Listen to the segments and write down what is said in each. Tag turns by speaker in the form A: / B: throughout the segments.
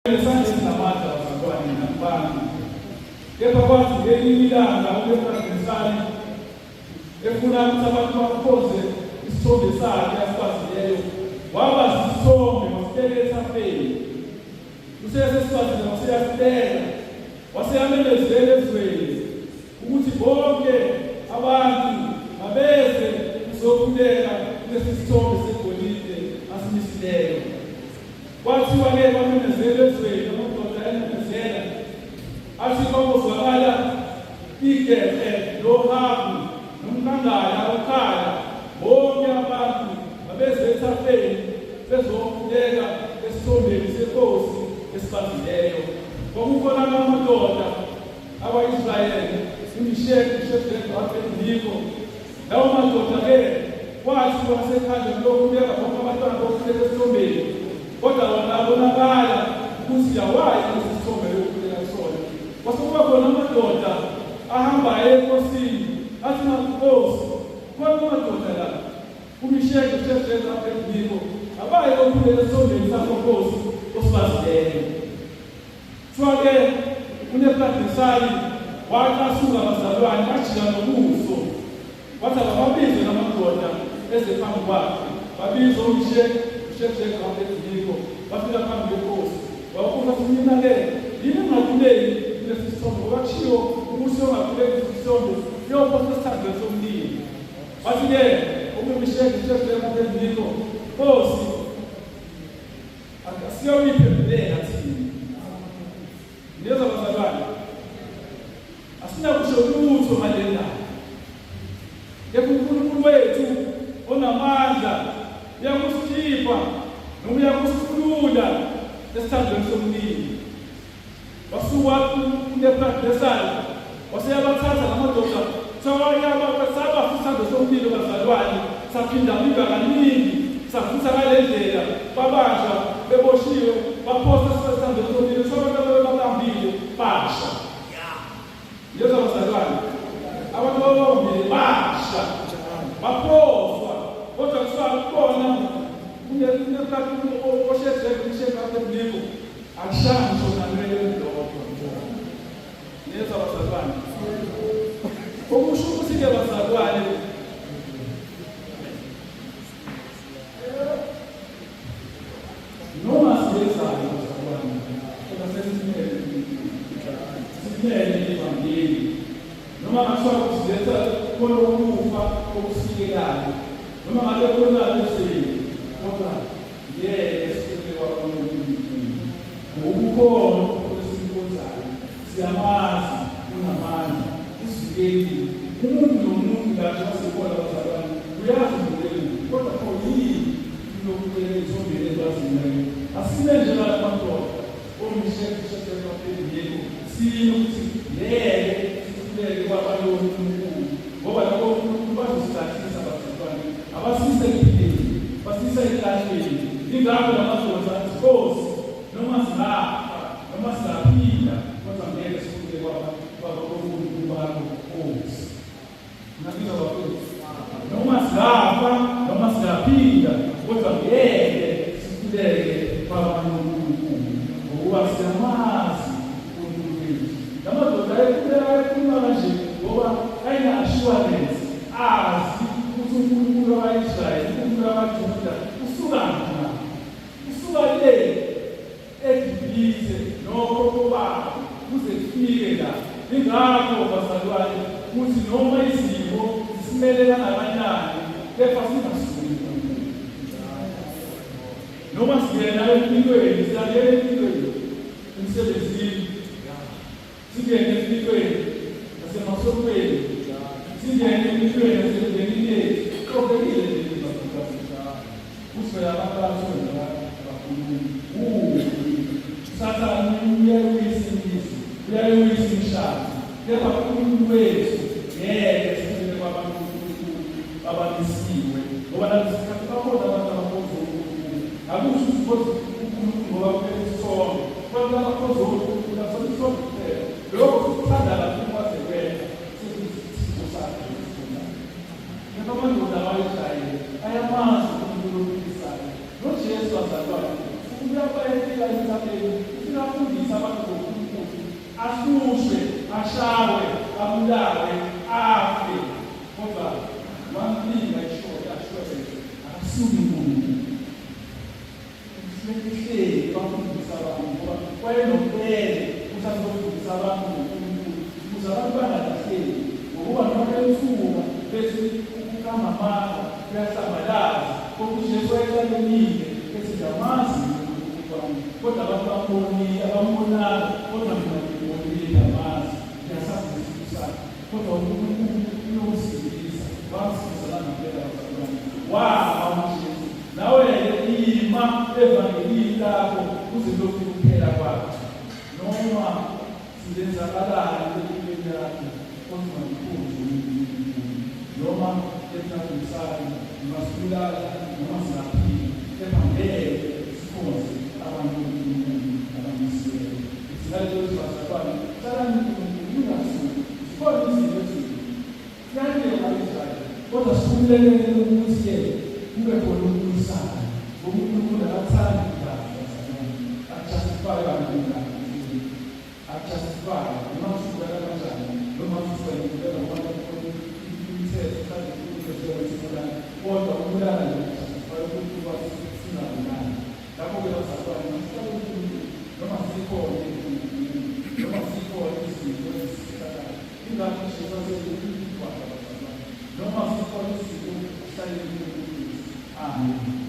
A: Esanje sinamandla bazalwane nabantu. Kepha kwathi ngelinye ilanga uBefragensani efuna ukuthi abantu baphoze isithombe sakhe asibazileyo, waba isithombe wasibeka esafeni. Usesesifazile waseyasibeka, waseyamemezela ezweni ukuthi bonke abantu mabeze kuzokhuleka kulesi sithombe segolide asimisileyo. Kwathiwa-ke bamemezela ezweni, amadoda ayamemezela, athi kwakuzwakala igeqe lohambu nomkangala okhala, bonke abantu babeze esafeni bezokhuleka esithombeni senkosi esibazileyo. Kwakukhona amadoda aba-Israyeli, uMeshaki, uShadraka, u-Abednego. Lawo madoda-ke kwathi wasekhanda lokhuleka bonke abantwana bokhuleka esithombeni, kodwa wona abonakala ukuthi yawayi isithombe yokukhuleka kusona. Kwasekuba khona amadoda ahambayo enkosini athi, "Nkosi, khona amadoda la, uMeshaki, uShadraka, u-Abednego, abaye bokhuleka esithombeni sakho Nkosi osibazileyo." Kuthiwa-ke uNebukadnesari wacasuka bazalwane, ajika nobuso, wathi ababize lamadoda eze phambi kwakhe. Babiza uMeshaki, uShadraka, u-Abednego, bafika phambi kwenkosi. Wabuza ukuthi, "Mina-ke yini engakhuleki kulesi sithombe? Ngoba kushiwo ukuthi ongakhuleki kulesi sithombe uyophosa esithandweni somlilo." Bathi-ke uMeshaki, uShadraka, u-Abednego, "Nkosi, asiyophenduleka thina. Neza bazalwane, asinakusho lutho malena. Yebo uNkulunkulu wethu onamandla uyakusikhipha noma uyakusikhulula esithandweni somlilo." Wasuka uNebukadnesari waseyabathatha lamadoda saba isithando somlilo bazalwane, saphinda kaningi, safuthi ngale ndlela babanjwa beboshiwe baphosa esithandweni somlilo, abantu babambile basha. Yebo bazalwane, abantu babambile basha baphoswa, kodwa kusaba khona uNebukadnesari oShadraka, uMeshaki, u-Abednego akushanga shona ngeke ndodwa. Yebo bazalwane, okusho ukuthi-ke bazalwane, noma siyezayo bazalwane, kodwa simele ivangeli, noma ngathiwa kusiletha khona ukufa okusikekayo, noma ngabe khona eseni, kodwa ngeke sihlele kwabaNkulunkulu. Ngokukhona okusimpozayo siyamazi unamandla, usivikeli. Umuntu nomuntu kahle wasekhona bazalwane uyazi umbuleli, kodwa yini unokukhuleka esithombeni ezwazileyo? Asibe nje madoda oMeshaki, uShadraka, u-Abednego, siyini ukuthi ngeke sikhuleke kwabantu boNkulunkulu, ngoba labo uNkulunkulu bazosilahlisa bazalwane, abasisa ekuphileni, basisa ekuhlahleni. Ingakho lamadoda athi, "Nkosi, noma singafa noma singaphila, kodwa ngeke sikhuleke kwaboNkulunkulu bakho Nkosi." Ngakho bafowethu, noma singafa noma singaphila, kodwa ngeke sikhuleke kwaboNkulunkulu, ngoba siyamazi uNkulunkulu wethu. Lamadoda ayekhuluma kanje ngoba ayina-assurance, azi ukuthi uNkulunkulu waka-Israyeli, uNkulunkulu wakaJuda usukaphi na, usuka le eGibhithe nokhokho babo kuze kufike la. Ingakho bazalwane ukuthi noma izimo zisimelela kangakanani, kepha singasuki kuNkulunkulu. Noma singena empilweni, siyangena empilweni, emsebenzini, singene empilweni nasemasokweni, singene empilweni nasemndenini yethu, qobekile leli bazalwane. Kuswela abantu Sathane uyawisa imizi, uyawisa imishado, kepha uNkulunkulu wethu ngeke sikhuleke kwabantu abanisiwe, ngoba nalesi sikhathi bakhona abantu abakhoza uNkulunkulu. Akusho ukuthi uNkulunkulu ngoba kuphela isithombe, abantu abakhoza uNkulunkulu asona isithombe kuphela. Lokho sikuthanda kakhulu kwaze kwena sesisitho sakhe esifundane. Kepha amadoda abayishaye ayamazi uNkulunkulu ophilisayo, noJesu bazalwane uyabuyela emhlabeni, asuswe, ashawe, abulawe, afe. Kodwa one thing ayishoyo akusuki umuntu. Kuhleli bafundisa abantu ngoba kwayenompele usazofundisa abantu ngoNkulunkulu ukuze abantu bangalahleki ngokuba noma esuka bese ukukamamanga kuyahlambalaza kokujesu ayekaleninge esizamazi kodwa abantu abambonanga kodwa mina ngibonile ngamazi ngiyasazi isipho sakhe kodwa uNkulunkulu uyokusindisa wamsiza ngempela bazalwane uJesu nawe ima evangelini lakho uze lokufika kuphela kwakho noma sizenzakalani empilweni yakho kodwa ngikhuze noma esingadlulisani masibulala noma singaphila kepha ngeke sikhonze abantu abamisiweyo singalezi bazalwane salani ungasuki sibone izinto ezinhle siyangena abisrayeli kodwa sikhululekele ukuthi kube khona ukulisana uNkulunkulu akathandi kahle akujustify abantu akujustify noma usukela kanjani noma usukela ngoba imithetho kanti ukusebenza kodwa ukulala akujustify ukuthi wasingabulali lapho-ke bazalwane noma sikhona izinto ezisekayo ingakho Jesu aseyikwakha bazalwane noma sikhona izinto kuhlaleni Amen.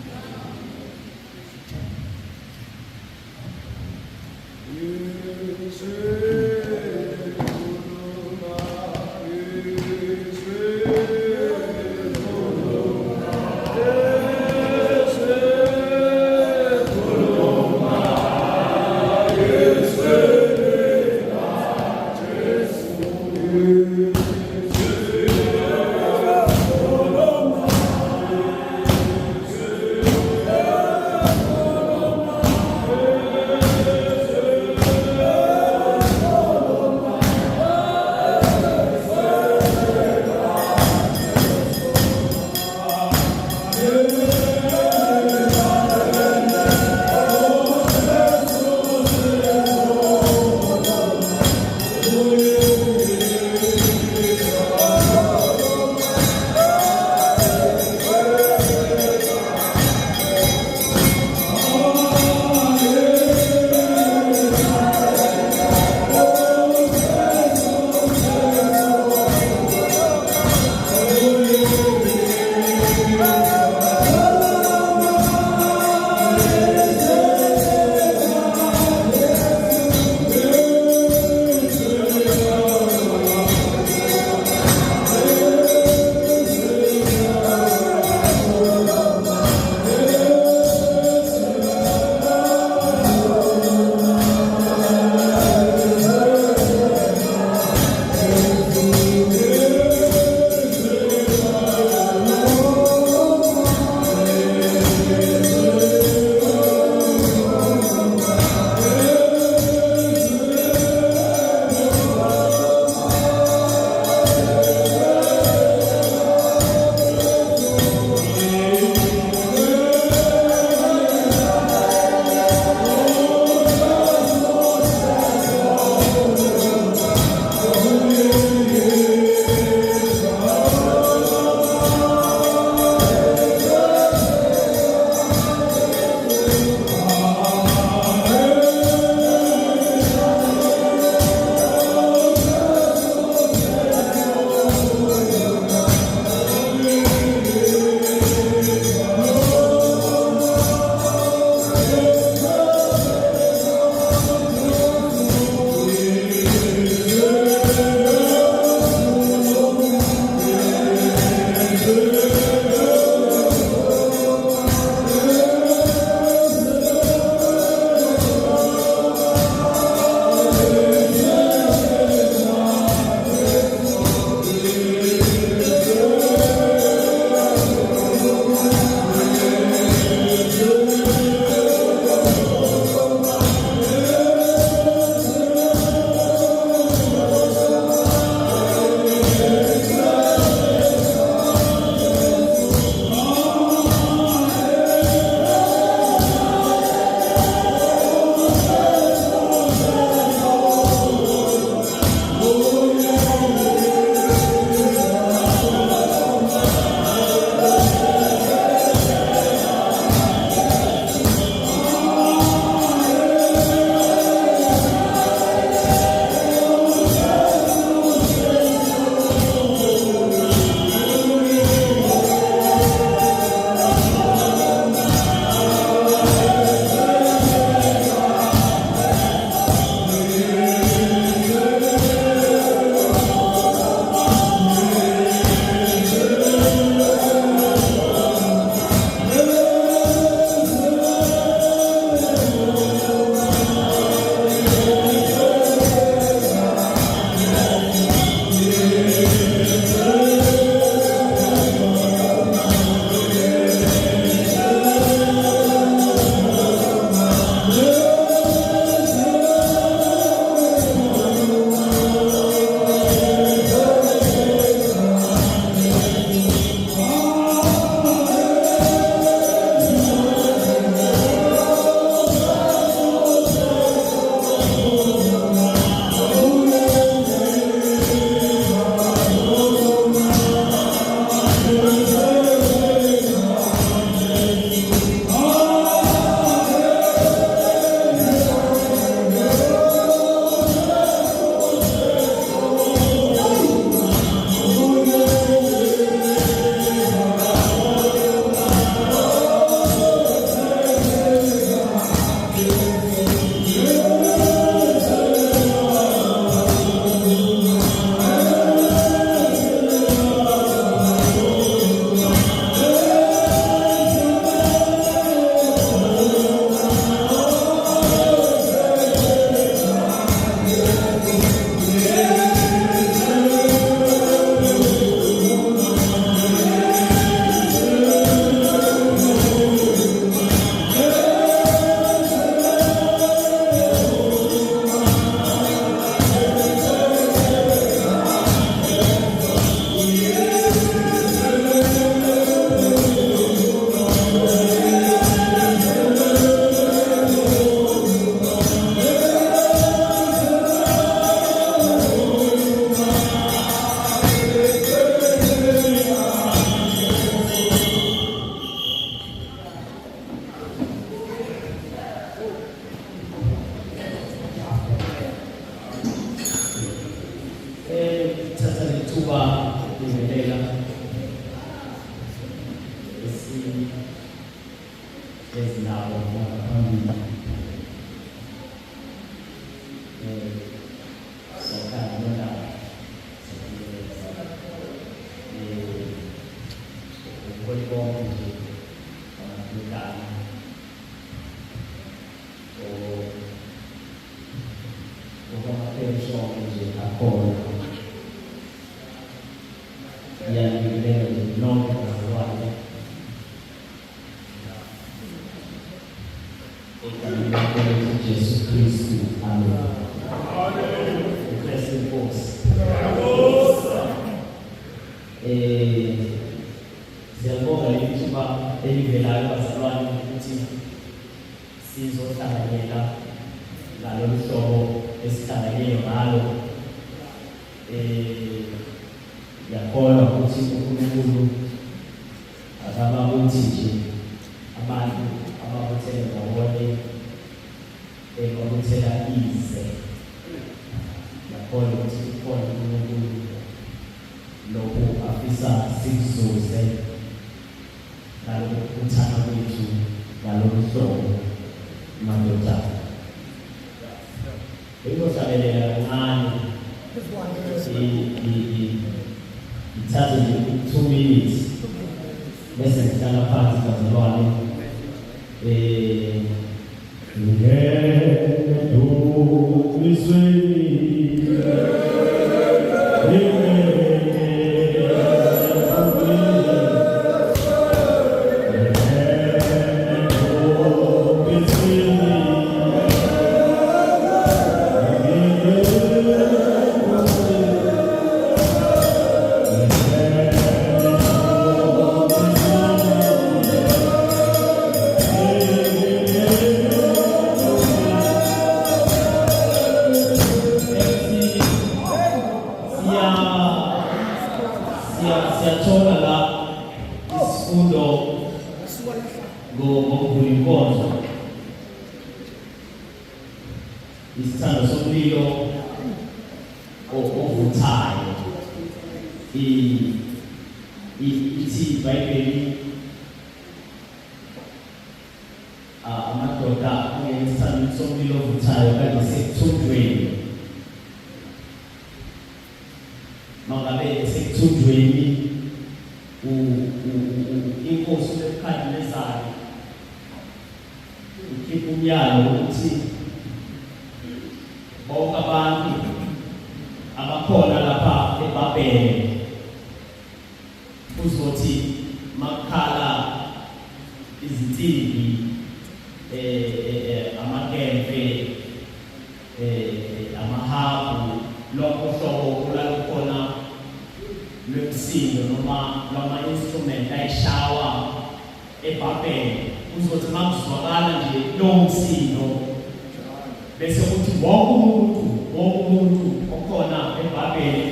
B: kwa kuendelea ezinabo ngaphambili sokhala nodaba ukolibonke nje amadodana okwamaphesho nje akhona yangileyo nonke ngazalwane Jesus Christ, amen. Blessed boss. Siyabonga lithuba elivelayo bazalwane ukuthi sizohlanganyela ngalolu hlobo esihlanganyele ngalo. Ngiyakholwa ukuthi uNkulunkulu akababuthi nje abantu ababuthele ndawonye babuthela ize. Ngiyakholwa ukuthi ukhona uNkulunkulu lokhu afisa sikuzuze nalokuthanda kwethu ngalolu hlobo madodana. Bengizohlabelela kancane ngithathe nje 2 minutes bese ngihlala phansi bazalwane siyathola la isifundo ngokuvula inkonzo, isithando somlilo ovuthayo. Ithi iBhayibheli amadoda angesithando somlilo ovuthayo kade sekuthunjweni. Mangabe sekuthunjweni inkosi lekhadilezayo ukhipha umyalo ukuthi bonke abantu abakhona lapha eBhabhele uzothi makhala izinsimbi amakemfe amahabu lokho hlobo kulalukhona lwemsindo noma lama-instrument ayishawa eBhabhele uzothi makuzwakala nje lowo msindo bese kuthi wonke umuntu okhona eBhabhele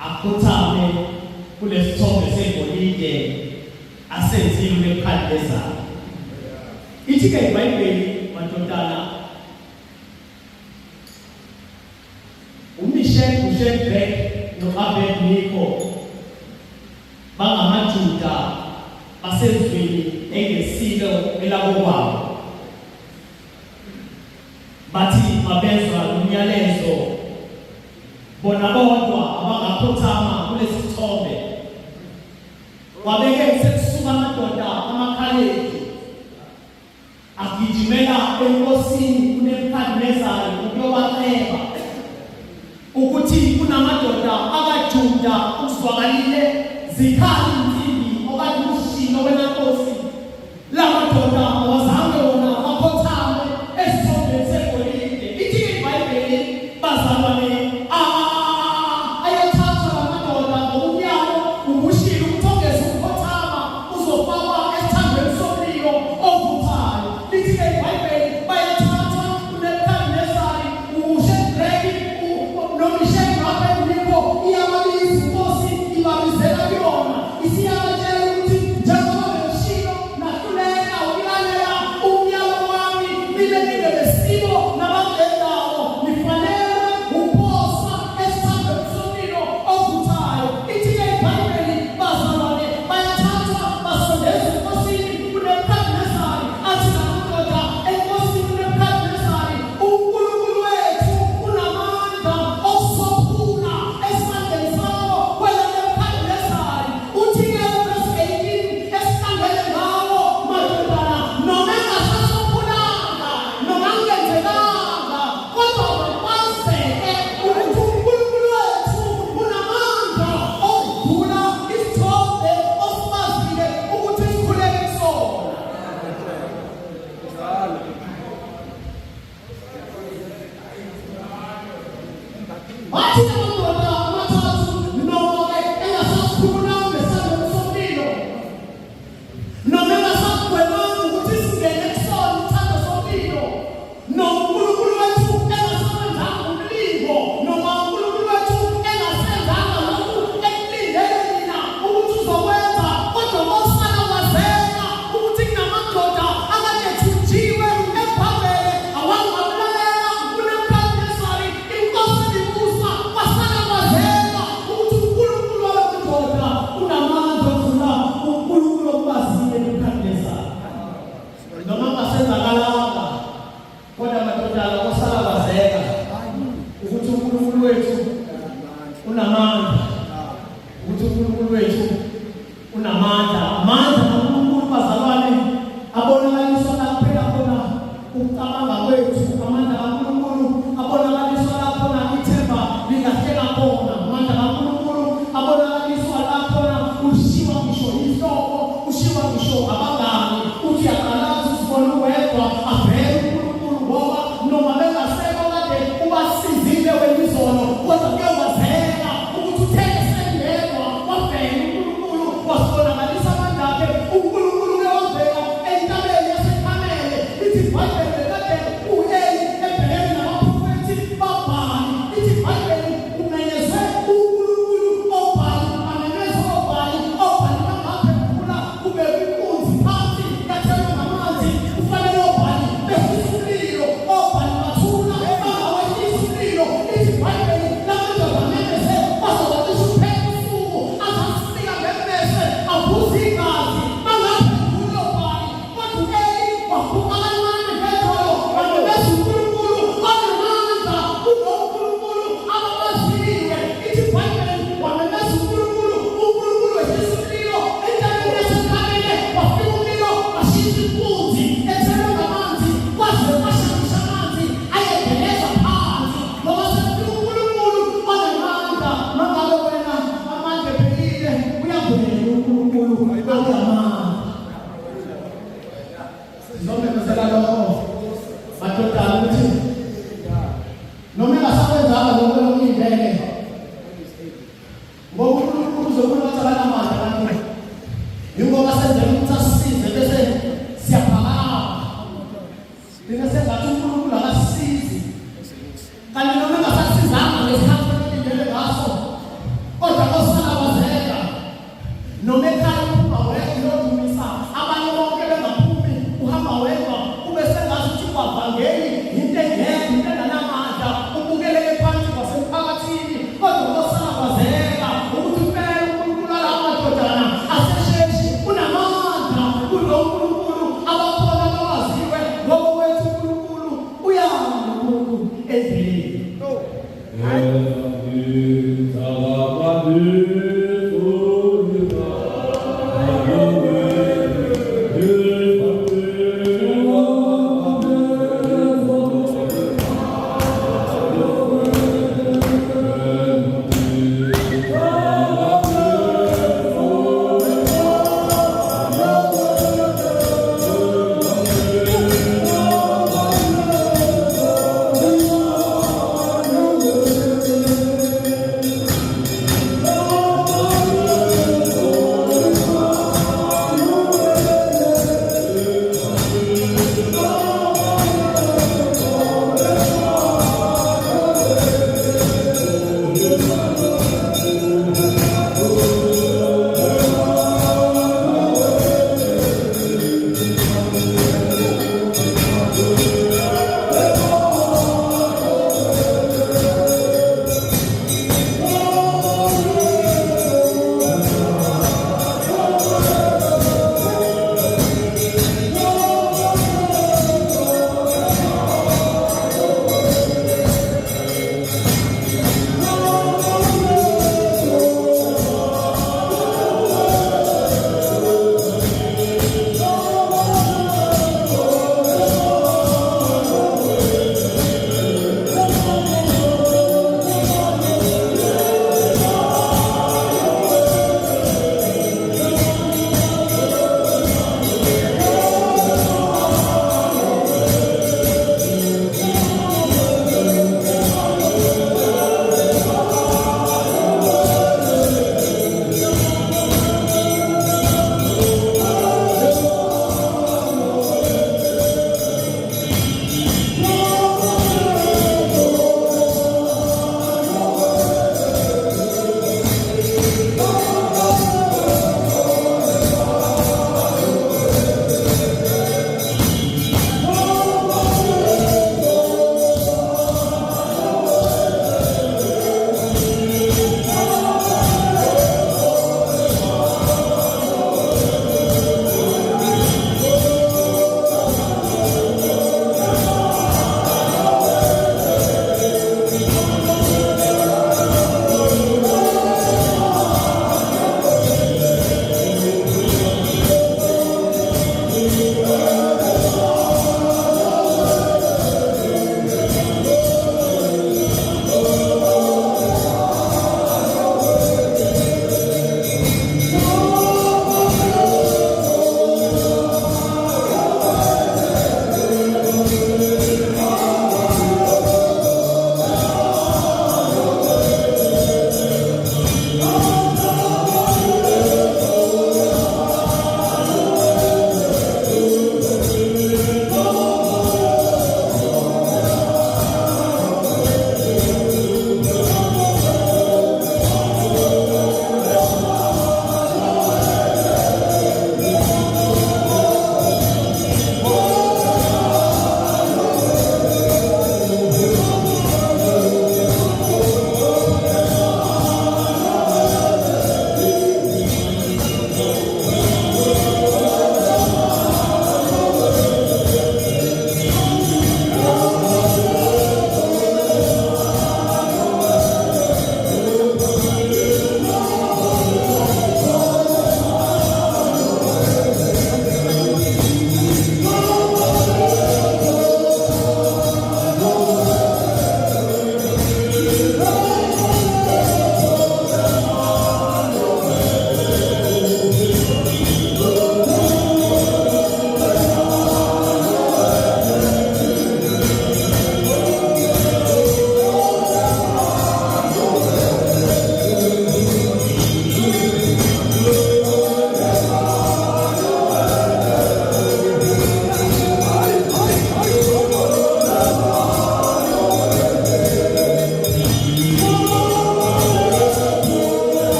B: akhuthame kulesithombe segolide asenziwe ekhadilezayo. Ithi-ke iBhayibheli madodana uShadrach no-Abednego bangamaJuda basezweni engesilo elakokwabo, bathi babezwa umyalezo bona bodwa abangakhothama kulesi sithombe. Kwabeke sekusuka amadoda amaKhalebi agijimela enkosini uNebhukhadinezari ukuyobaceba ukuthi kunamadoda akaJuda uzwakalile zikhali insimbi okanye ushilo wenkosi. La madoda awazange wona akhothame esithombeni segolide. Ithi iBhayibheli bazalwane ayathathwa la madoda ngokunyalo ubushilo ukuthongeza ukukhothama uzofakwa esithandweni somlilo ovuthayo. Lithi iBhayibheli bayathathwa uNebhukhadinezari uShadrach noMeshaki noAbednego iyababisa inkosi ibabizela yona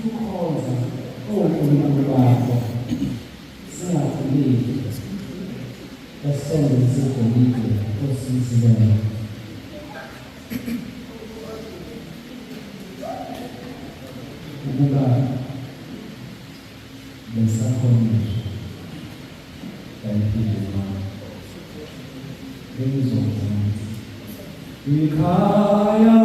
C: sikukhonza onkulunkulu bakho singakhuleki esisondele segolide osizilele ukuba besakhonisha empilweni wakho bengizokwenza ikhaya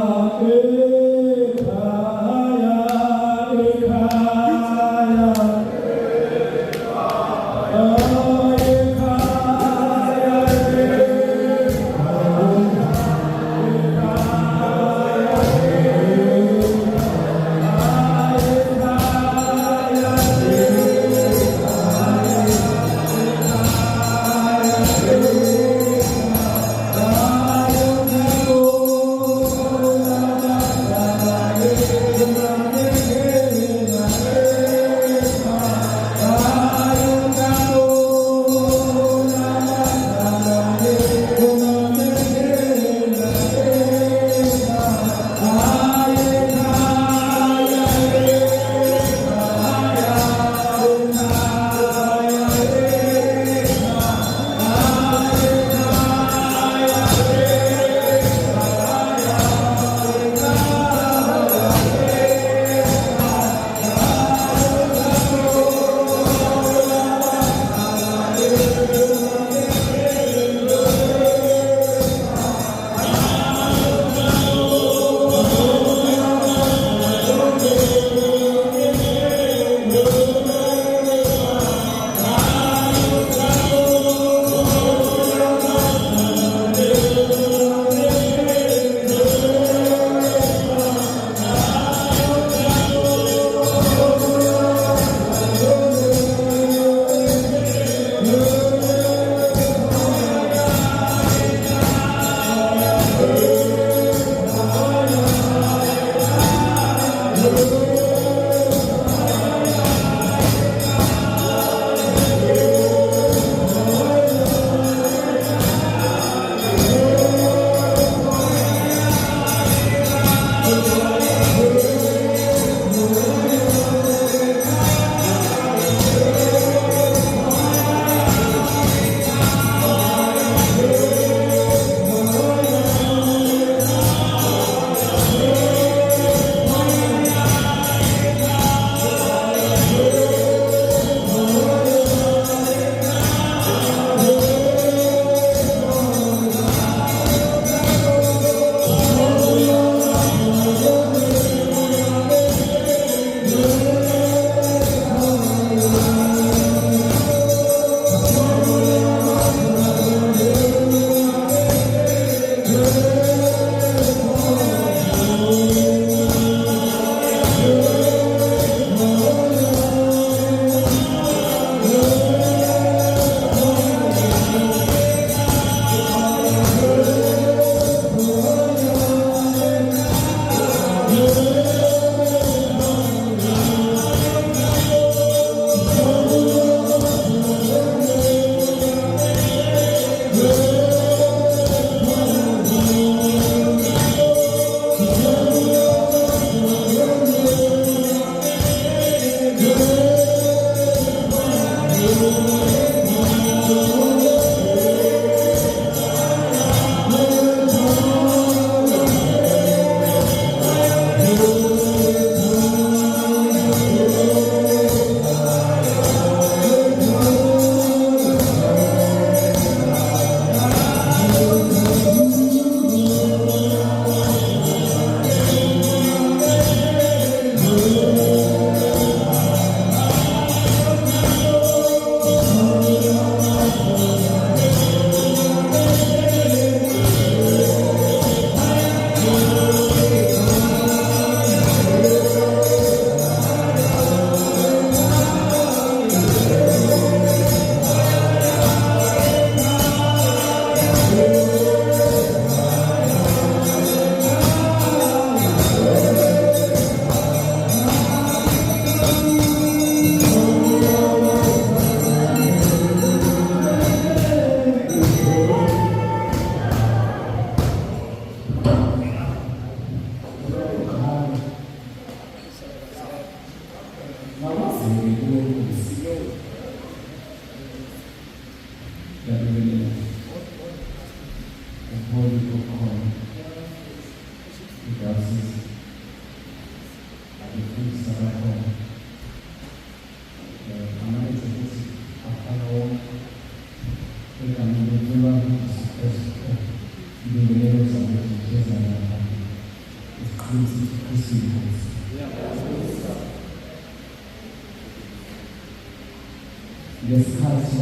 C: abasizi abefundisa bakhona amaletha ukuthi afana wonke egameni likaNkulunkulu Kristu ibingelelo zabantu ezizalana isiqiniso Kristu inkosi lesikhathi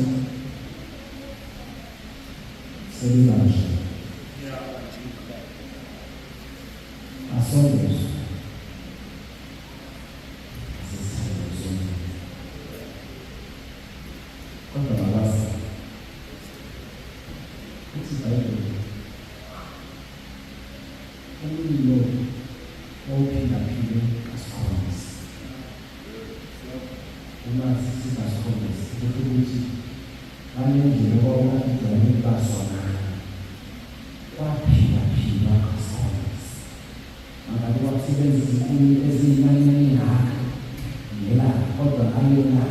C: selibasha asondezwe kodwa mabazi ukuthi iBhayibheli umlilo owuphindaphinde asikhombise uma singasikhombisi kutho ukuthi banendlela okwakujwayele basona kwaphindaphinda asikhombise mangabe wasebenzisa inkuni eziyinaningaka ngela kodwa ayona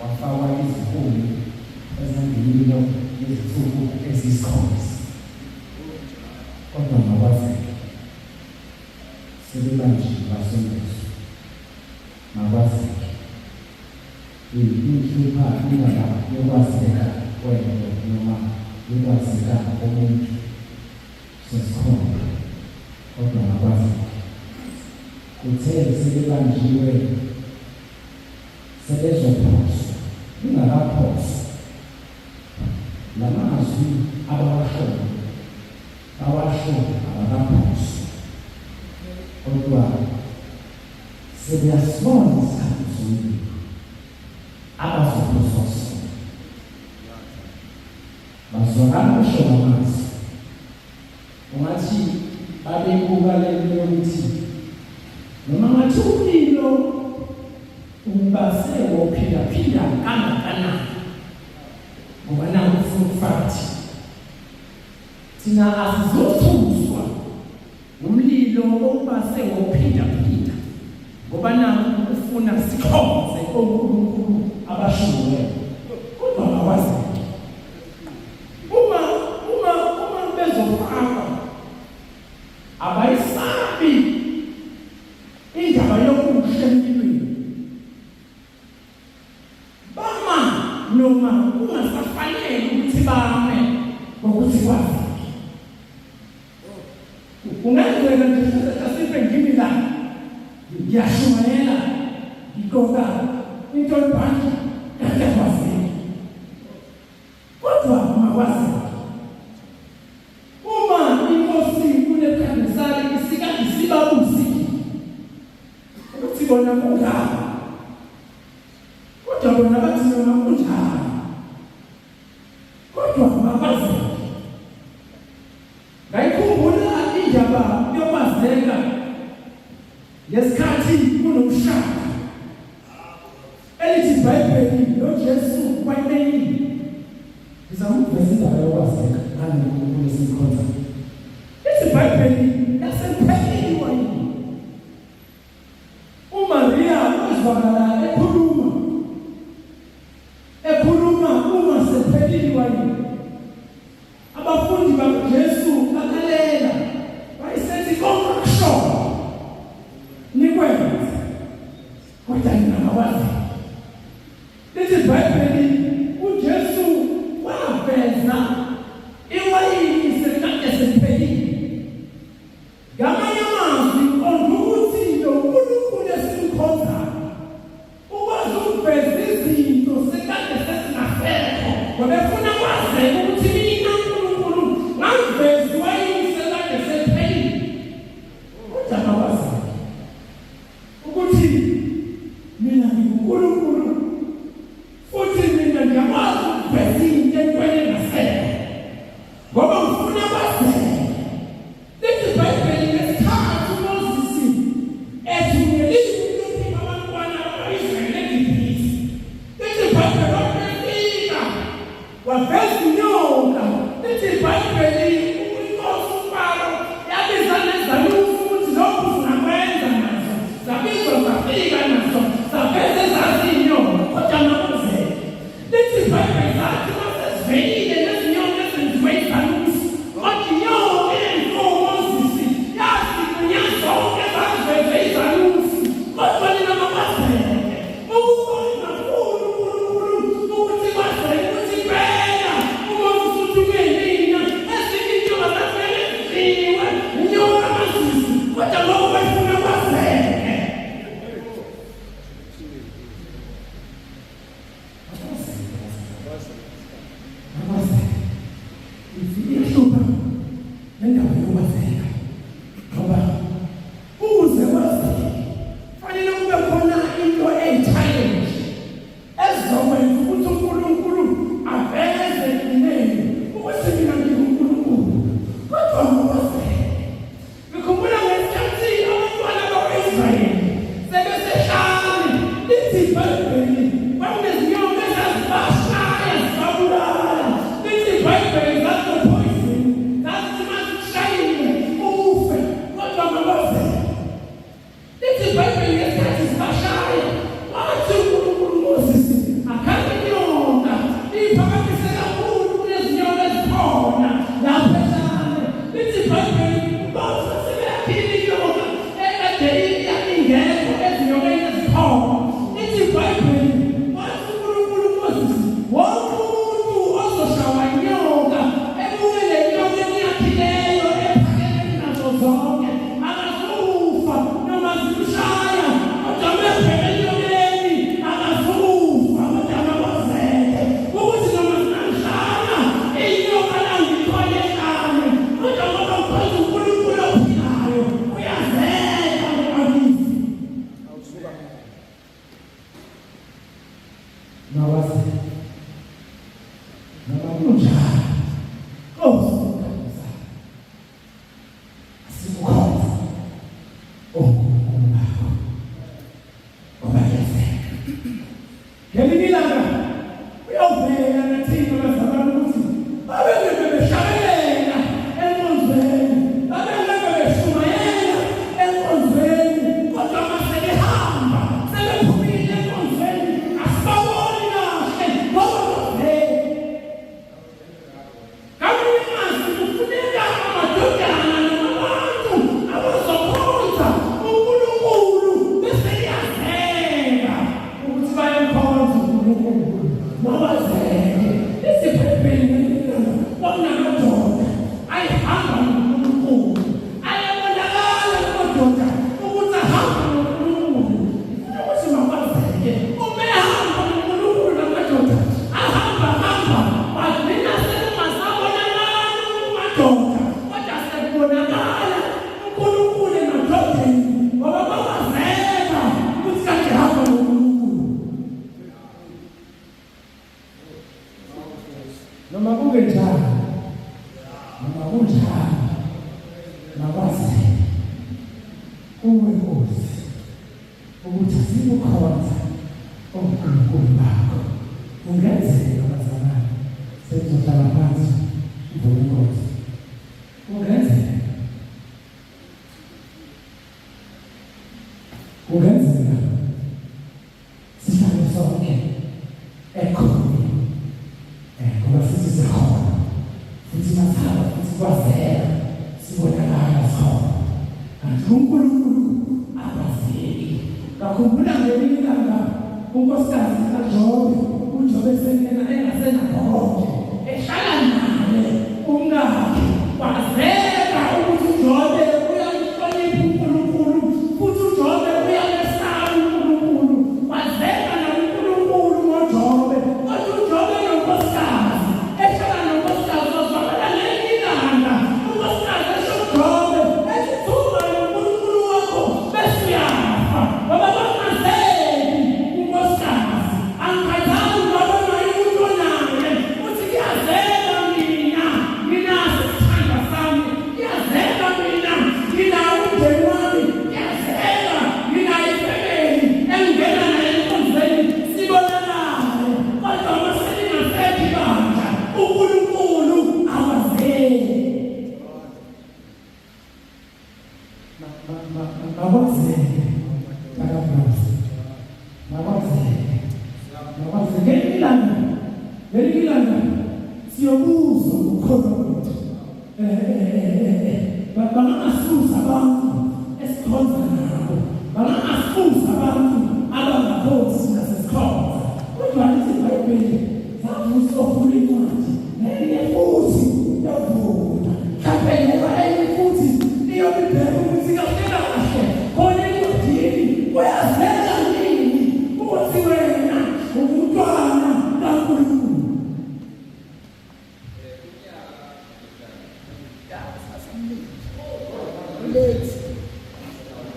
C: wafakwa izinkuni ezangemilo yezithuku eziyisikhombisa kodwa makwazeke sebebanjiwe basondezwe makwazeke inhlupha indaba yokwazeka kwento noma yokwazeka komuntu sesikhona kodwa makwazeke kuthe sebebanjiwe sebezophoswa ingakaphoswa lamazwi abawashoyo abakaphoswa kodwa sebeyasibona isikhathi somlilo abazophoswa sona bazwakala usho amazwi ungathi babebuka lento yokuthi noma ngathi umlilo ubase wophindaphinda kangakanani ngoba naku fact thina asizothuswa umlilo obase wophindaphinda ngoba naku ufuna sikhonze onkulunkulu abashukiweyo kodwa abawazi uma bezofaka abayisabi indaba yokuhle empilweni bama noma kungasafanele ukuthi bame ngokuthi kwazi ungenzeka nje asife ngimi la ngiyashumayela ngikoka into ebhanki kade kwazi kodwa makwazi uma inkosi kunekhandisali isikade sibabuzi ukuthi bona kungaba kodwa bona bathi noma kunjani kodwa makwazi ngayikhumbula indaba yokwazeka lesikhathi kunomshaka elithi iBhayibheli noJesu kwayimeni ngizamuveza indaba yokwazeka ngani esikhonza lithi iBhayibheli yasempheleni wayini uMaria wazwakala ekhuluma uma sempheleni wayini abafundi bakaJesu bakalela bayisethi konke kushoyo nikwenza kodwa ningakwazi lithi iBhayibheli uJesu waveza iwayini sekade sempheleni ngamanye amazwi ukuthi lo uNkulunkulu esimkhonza ukwazi ukuveza izinto sekade sesingafekho ngoba efuna kwazeka ukuthi mina uNkulunkulu ngaveza iwayini sekade sempheleni kodwa makwazi ukuthi mina ngikunkulunkulu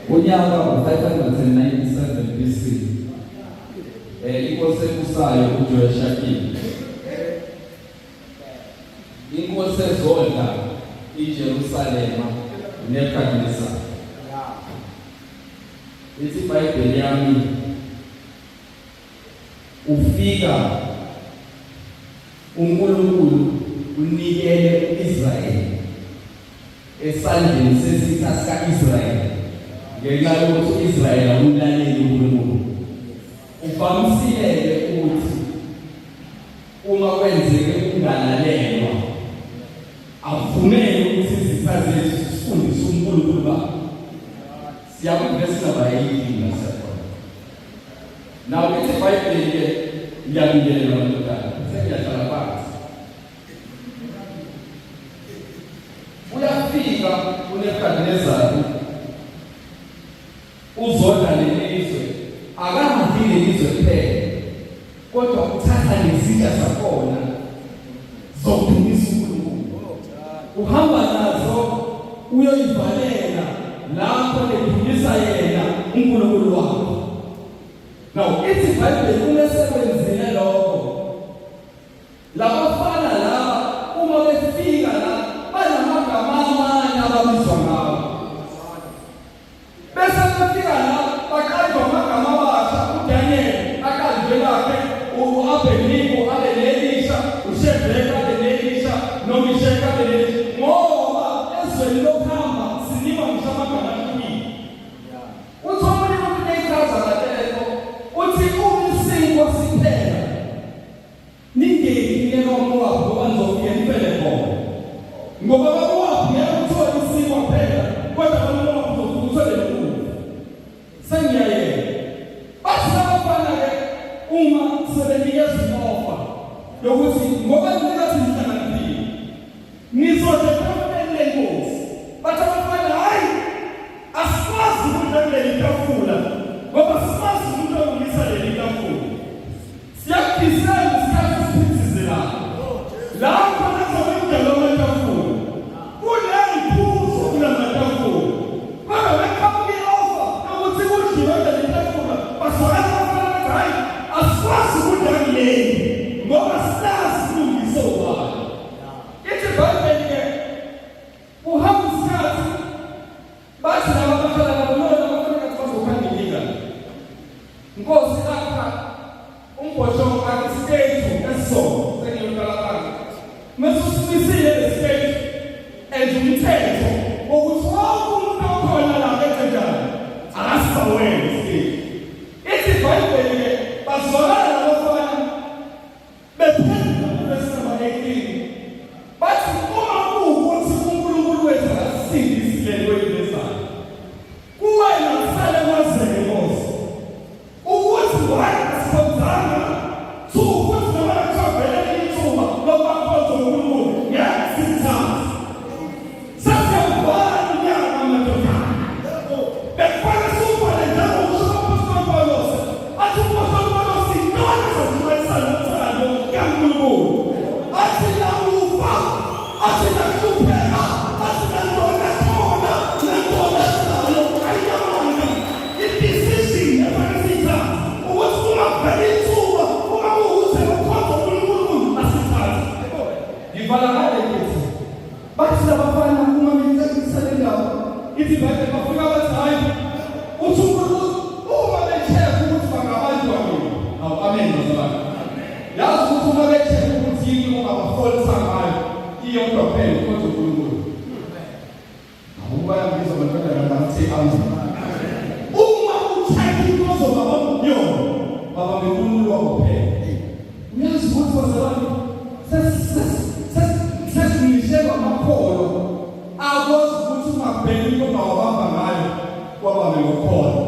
D: Unyaka ngo-597 BC, inkosi ebusayo uJehoshafati, inkosi ezondla iJerusalema uNebukadneza. Ithi iBhayibheli yami, ufika uNkulunkulu unikele uIsrayeli esandleni sesitha sika-Israyeli ngenxa yokuthi uIsrayeli akumlaleli uNkulunkulu. Uvamisileke ukuthi uma kwenzeke ukungalalelwa avumele ukuthi izitha zethu zifundise uNkulunkulu babo. Siyakuvesa bayini nasekhona. Naw ithi iBhayibheli ke ngiyabingelela madodana. Sengiyahlala phansi. Uyafika uNebukadneza uzodla lelizwe, akahambi lelizwe kuphela, kodwa uthatha nezitsha zakhona zokudumisa uNkulunkulu. Uhamba nazo uyoyivalela lapho ledumisa yena uNkulunkulu wakho. Now ithi iBhayibheli umesekwenzile lokho, labafana laba uma befika la banamagama amanye ababizwa ngawo.
A: ngoba simazi umuntu olungisa leli tafula. Siyakhisela isikhathi esiphithizelayo. Lapho nazokwendela amatafula. Kuney'phuzo kulamatafula. Kodwa bekhapha i-offer yokuthi kudliwe leli tafula, baswakala bafana hayi, asikwazi ukudla kuleli ngoba silazi kulungiso wayo. Ithi iBhayibheli-ke uhamba isikhathi bathi laba bahlala nabona abafana bazokhangilika. Inkosi lapha umbhoshongo akhe isikhethu esisonke sengiyodala phansi. Mase usimisile lesikhethu enza umthetho wokuthi wonke umuntu okhona la enzenjani akasibawenzi isikhethu. Ithi iBhayibheli-ke bazwakala labafana bephendula kuverse number 18 bathi uma kuwukuthi uNkulunkulu wethu akasindise lento oyilezayo, kuwena kusale kwazeke Nkosi ukuthi wena asikhonzanga two ukuthi noma kuthavela ithuba lokukhonza uNkulunkulu ngiyasithatha sasiyabhala unyaka amadodana befana subhale njalo usho uPhostoli Paulos athi uPhostoli Paulos intwana zazimayisana nomthando kaNkulunkulu athi nakufa athi nakuhlupheka athi nantona khona nantona salo ayamanga i-decision efanele ukuthi ungaveli ithuba uma kuwukuthi ukhonza uNkulunkulu asithathe. Ngivala ngale ngithi bathi labafana uma bencedisa le ndawo ithi iBhayibheli bafika bathi hayi uthi uNkulunkulu uma becheka ukuthi bangabanjwa nini. Awu amen bazalwane. Yazi ukuthi uma becheka ukuthi yini ongabafundisa ngayo iyodwa phela ukhonza uNkulunkulu. Awubaya ngizo abantwana ngathi anzima. Uma ucheka into ozobaba umyona baba benkulunkulu wabo phela. Uyazi ukuthi bazalwane sesingisheba amakholo akwazi ukuthi ungabheki into ongawabamba ngayo kwababe ngokholo.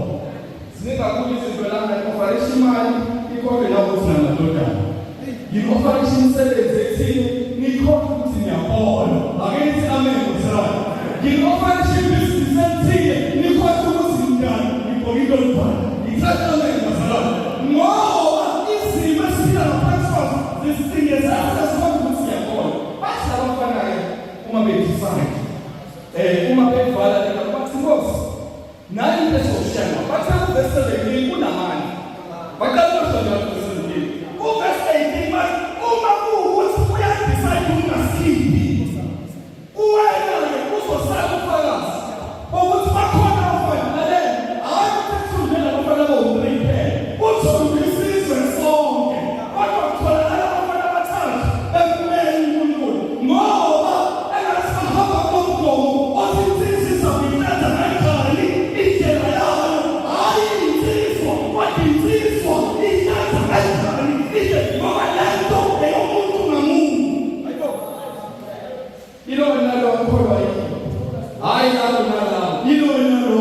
A: Ziningi kakhulu izinto lana i-operation imali ikhokhe nakuthi namadodana. Yi-operation imisebenzi ethile nikhokhe ukuthi niyakhola. Ake nithi amen bazalwane. Yi-operation business ethile nikhokhe ukuthi njani ngibhonga into olubhala. Ngithatha amen bazalwane. Ngoba izimo esiphila ngaphansi kwazo zisingezana sikhokhe ukuthi siyakhola. Bathi labafana-ke uma bedecide uma bevala lena bathi Nkosi nayi into esizoshiya bathi kuverse 17 kunamandla baqala ukusho kuverse 17 kuverse 18 bathi uma kuwukuthi uyadecide ungasikhi uwena-ke uzosala ufakazi ukuthi bakhona abafana lalela hayi ukuthundela abafana abawuprepare uthunde isizwe sonke kodwa kutholakala abafana abathathu ekumele uNkulunkulu ngoba engasihamba komgomo ozinsizisa kuyithatha kanjani indlela yayo hayi insizwa kodwa insizwa iyithatha kanjani ngoba lento eyomuntu ngamuntu ilo nalo akholwa yini hayi nalo ilo nalo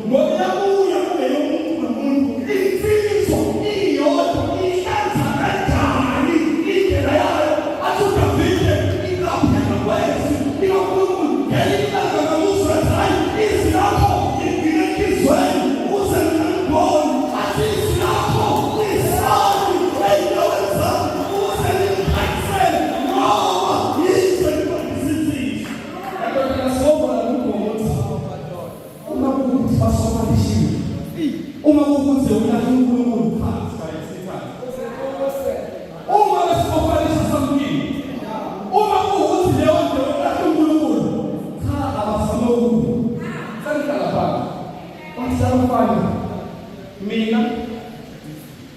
A: ngoba yabuya kube yomuntu ngamuntu insizwa iyodwa iyithatha kanjani indlela yayo athi uDavide ingaphela kwezi ikakhulukhulu ngelilanga kamusa hayi izilapho nginekizweni uze ngibone athi izilapho isali eyilowenza uze ngiphathele ngoba yize ngibalisithile yadokela sobala lugomothi uma kuwukuthi basobalishiwe uma kuwukuthi uyafuna uNkulunkulu phansi kayisithathe uma besobalisha samkini uma kuwukuthi leyo nto uyafuna uNkulunkulu cha abasamawuku sangihlala phansi bathi abafana mina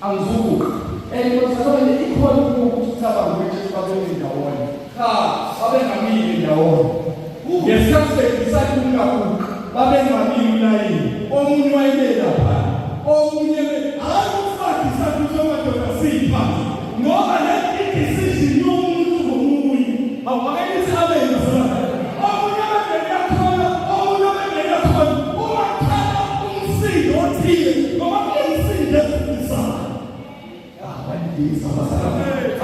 A: angizukuka bazalwane ikhona ukuthi ucabanga ukuthi babene ndawonye cha babengamile ndawonye ngesikhathi bedecide ukungabuka babengamile ulayini omunye wayebela phansi omunye hayi ukufakisa ukuthi amadoda siyiphansi ngoba le decision yomuntu ngomunye awakenithi abenza omunye abengena khona omunye abengena khona uma khala umsindo othile ngoba umsindo esisayo awandisa basala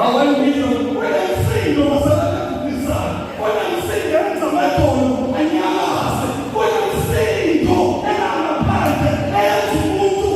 A: awandisa wena umsindo basala esisayo wena umsindo yenza amadolo anyakaze wena umsindo engaphandle eyenza umuntu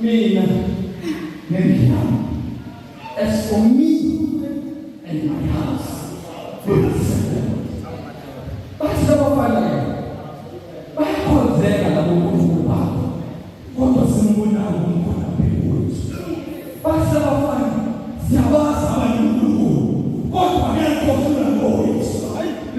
C: mina nendlala. As for me and my house, we will serve the Lord. Bathi labafana bayakhonzeka labo uNkulunkulu babo, kodwa simbonayo uNkulunkulu aphelele. Bathi labafana siyabazi abanye uNkulunkulu, kodwa ngiyakhohlwa ngoyise.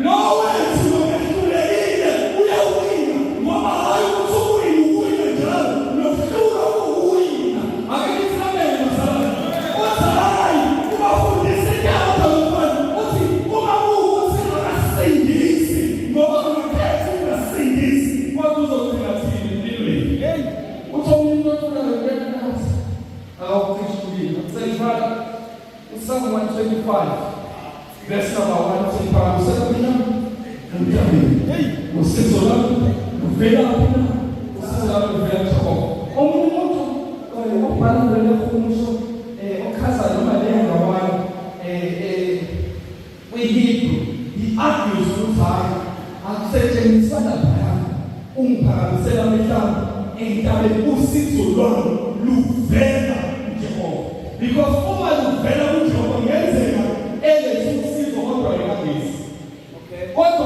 C: Lo wethu lokuhlulekile uyawina, ngoba hayi ukuthi uwina njalo, nokuhlula uwina. Akithamele masala. Uzayi ubafundise njalo lokho uthi uma ukuthi akasindisi, ngoba ngakhetha ukusindisi, kodwa uzogcina thini empilweni. Uthi umuntu otholakala nasi akawukhishulile. Seyifaka uSamu 125 verse number 1 phakathi usizo lami luvela phela, usizo lami luvela Jehova. Umuntu obhala lekhulumo ochaza noma lenga wani kwiHebrew i-argues ukuthi akusetshenziswa lapha ungiphakamisela mhlawumbe entabeni usizo lwami luvela kuJehova, because uma luvela kuJehova ngenzeka elethe usizo kodwa ekagesi. Kodwa